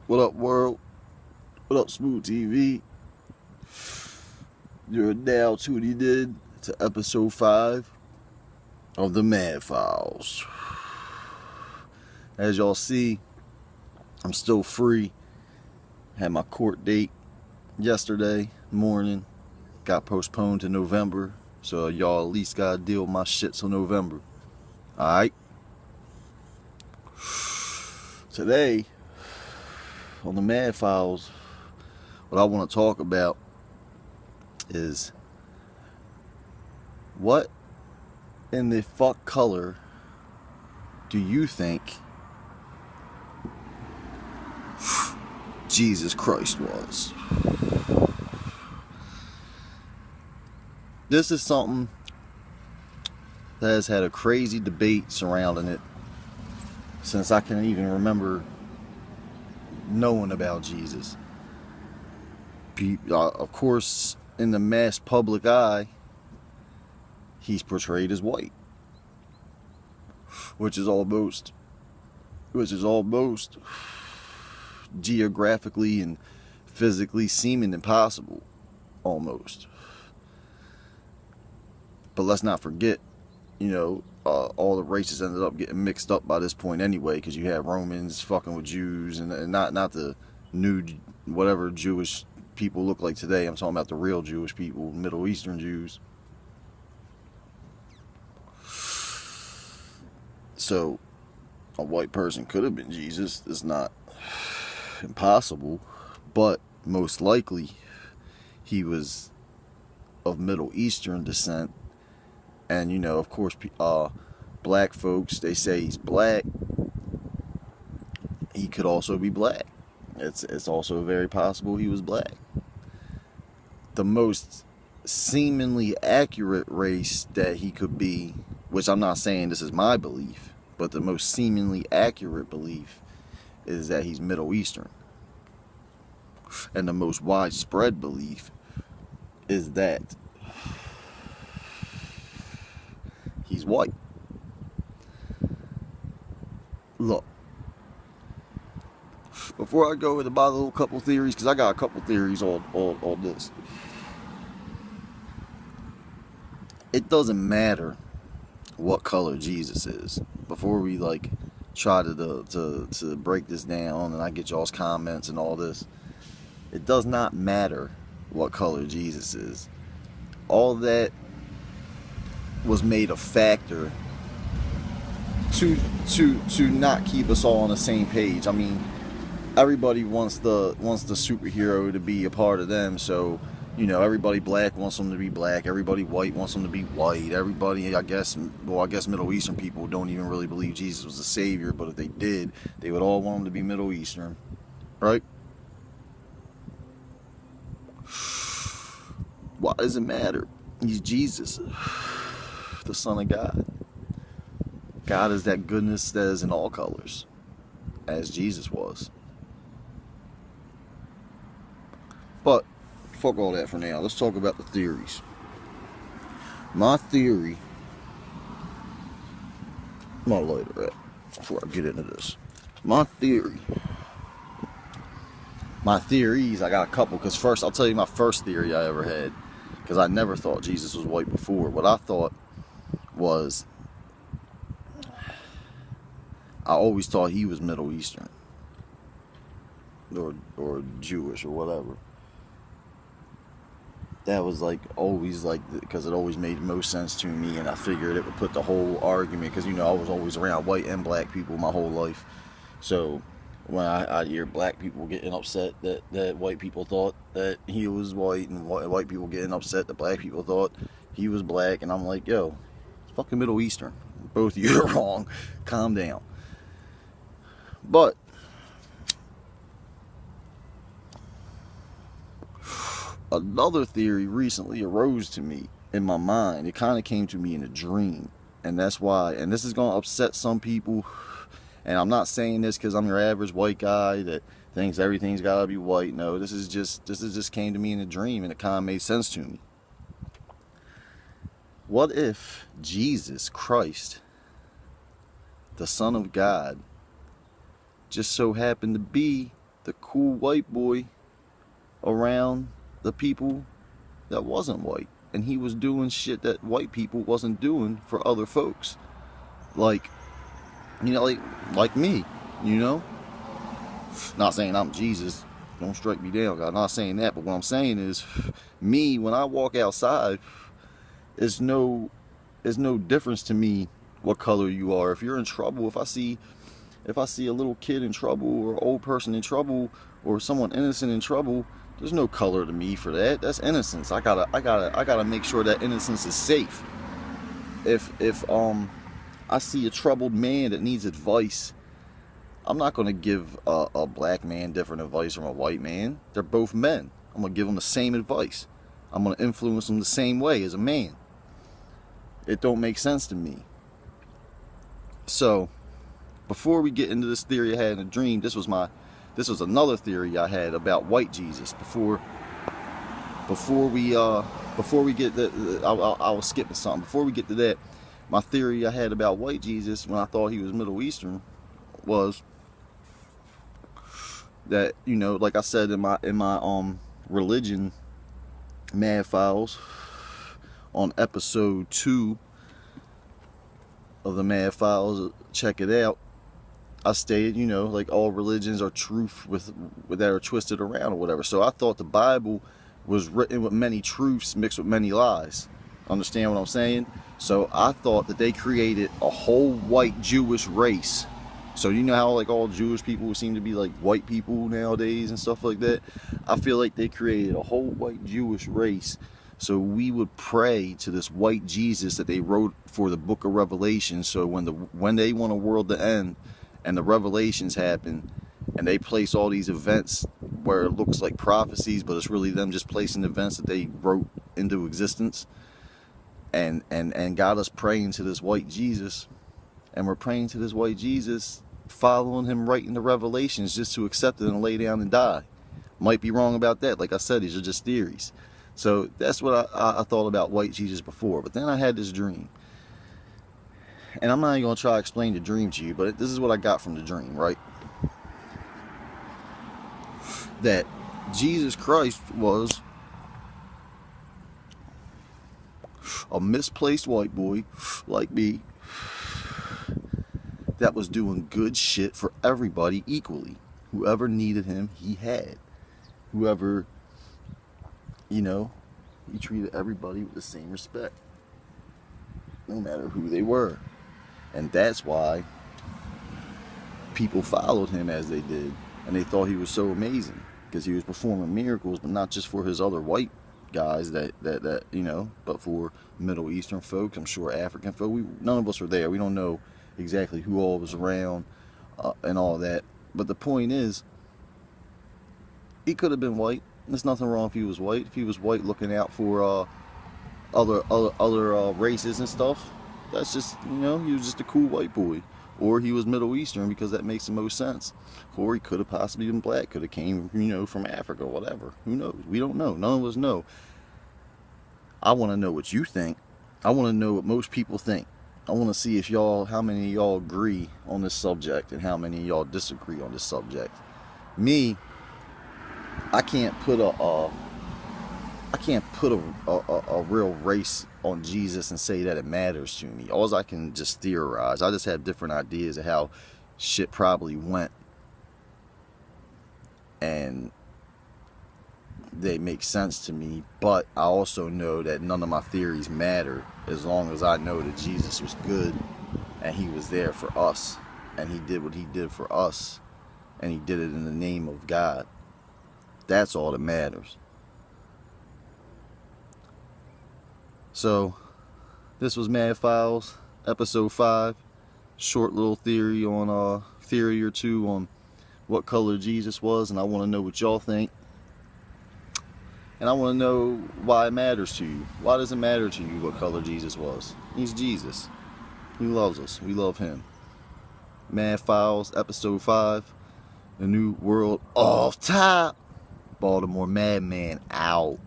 What up, world? What up, Smooth TV? You're now tuning in to episode 5 of the Madfiles. As y'all see, I'm still free. Had my court date yesterday morning. Got postponed to November. So y'all at least gotta deal with my shit till November. Alright? Today, on the Madfiles, what I want to talk about is what in the fuck color do you think Jesus Christ was? This is something that has had a crazy debate surrounding it since I can even remember knowing about Jesus. Of course, in the mass public eye, he's portrayed as white, which is almost geographically and physically seeming impossible, almost. But let's not forget, all the races ended up getting mixed up by this point anyway, because you had Romans fucking with Jews, and not the new whatever Jewish people look like today. I'm talking about the real Jewish people, Middle Eastern Jews. So a white person could have been Jesus. It's not impossible, but most likely he was of Middle Eastern descent. And of course, black folks, they say he's black. He could also be black. It's also very possible he was black. The most seemingly accurate race that he could be, which I'm not saying this is my belief, but the most seemingly accurate belief is that he's Middle Eastern. And the most widespread belief is that he's white. Look, before I go into my little couple theories, because I got a couple theories on this. It doesn't matter what color Jesus is. Before we try to break this down and I get y'all's comments and all this, it does not matter what color Jesus is. All that was made a factor to not keep us all on the same page. I mean, everybody wants the superhero to be a part of them, so everybody black wants them to be black, everybody white wants them to be white, everybody, I guess Middle Eastern people don't even really believe Jesus was the savior, but if they did, they would all want him to be Middle Eastern, right? Why does it matter? He's Jesus, the Son of God. God is that goodness that is in all colors, as Jesus was. But fuck all that for now. Let's talk about the theories. My theory. My lighter at before I get into this. My theories. I got a couple. Because first, I'll tell you my first theory I ever had. Because I never thought Jesus was white before. What I thought was, I always thought he was Middle Eastern, or Jewish or whatever. That was always because it always made most sense to me, and I figured it would put the whole argument, because I was always around white and black people my whole life. So when I hear black people getting upset that white people thought that he was white, and white people getting upset that black people thought he was black, and I'm like, yo, it's fucking Middle Eastern. Both of you are wrong. Calm down. But another theory recently arose to me in my mind. It kind of came to me in a dream. And that's why, and this is going to upset some people. And I'm not saying this because I'm your average white guy that thinks everything's got to be white. No, this is just came to me in a dream, and it kind of made sense to me. What if Jesus Christ, the Son of God, just so happened to be the cool white boy around the people that wasn't white. And he was doing shit that white people wasn't doing for other folks. Like, you know, like me, you know? Not saying I'm Jesus. Don't strike me down, God. Not saying that. But what I'm saying is, me, when I walk outside, it's no difference to me what color you are. If you're in trouble, if I see a little kid in trouble, or an old person in trouble, or someone innocent in trouble, there's no color to me for that. That's innocence. I gotta make sure that innocence is safe. If I see a troubled man that needs advice, I'm not gonna give a black man different advice from a white man. They're both men. I'm gonna give them the same advice. I'm gonna influence them the same way as a man. It don't make sense to me. So, before we get into this theory I had in a dream, this was another theory I had about white Jesus. Before we get I was skipping something. Before we get to that, my theory I had about white Jesus when I thought he was Middle Eastern was that, you know, like I said in my religion Madfiles, on episode 2 of the Madfiles, check it out. I stated, you know, like all religions are truth that are twisted around or whatever. So I thought the Bible was written with many truths mixed with many lies. Understand what I'm saying? So I thought that they created a whole white Jewish race. So you know how like all Jewish people seem to be like white people nowadays and stuff like that? I feel like they created a whole white Jewish race. So we would pray to this white Jesus that they wrote for the book of Revelation. So when they want a world to end and the revelations happen and they place all these events where it looks like prophecies, but it's really them just placing events that they wrote into existence, and got us praying to this white Jesus. And we're praying to this white Jesus, following him right in the revelations just to accept it and lay down and die. Might be wrong about that. Like I said, these are just theories. So that's what I thought about white Jesus before. But then I had this dream. And I'm not even going to try to explain the dream to you, but this is what I got from the dream, right? That Jesus Christ was a misplaced white boy like me that was doing good shit for everybody equally. Whoever needed him, he had. Whoever, you know, he treated everybody with the same respect, no matter who they were. And that's why people followed him as they did, and they thought he was so amazing because he was performing miracles, but not just for his other white guys that you know, but for Middle Eastern folks. I'm sure African folk. None of us were there. We don't know exactly who all was around and all that. But the point is, he could have been white. There's nothing wrong if he was white. If he was white looking out for other races and stuff, that's just, you know, he was just a cool white boy. Or he was Middle Eastern because that makes the most sense. Or he could have possibly been black, could have came, you know, from Africa or whatever. Who knows? We don't know. None of us know. I want to know what you think. I want to know what most people think. I want to see if how many of y'all agree on this subject and how many of y'all disagree on this subject. Me, I can't put a real race on Jesus and say that it matters to me. All I can just theorize. I just have different ideas of how shit probably went, and they make sense to me. But I also know that none of my theories matter as long as I know that Jesus was good and he was there for us and he did what he did for us and he did it in the name of God. That's all that matters. So, this was Madfiles, episode 5. Short little theory on theory or two on what color Jesus was, and I want to know what y'all think. And I want to know why it matters to you. Why does it matter to you what color Jesus was? He's Jesus. He loves us. We love him. Madfiles, episode 5. The New World off top. Baltimore Madman out.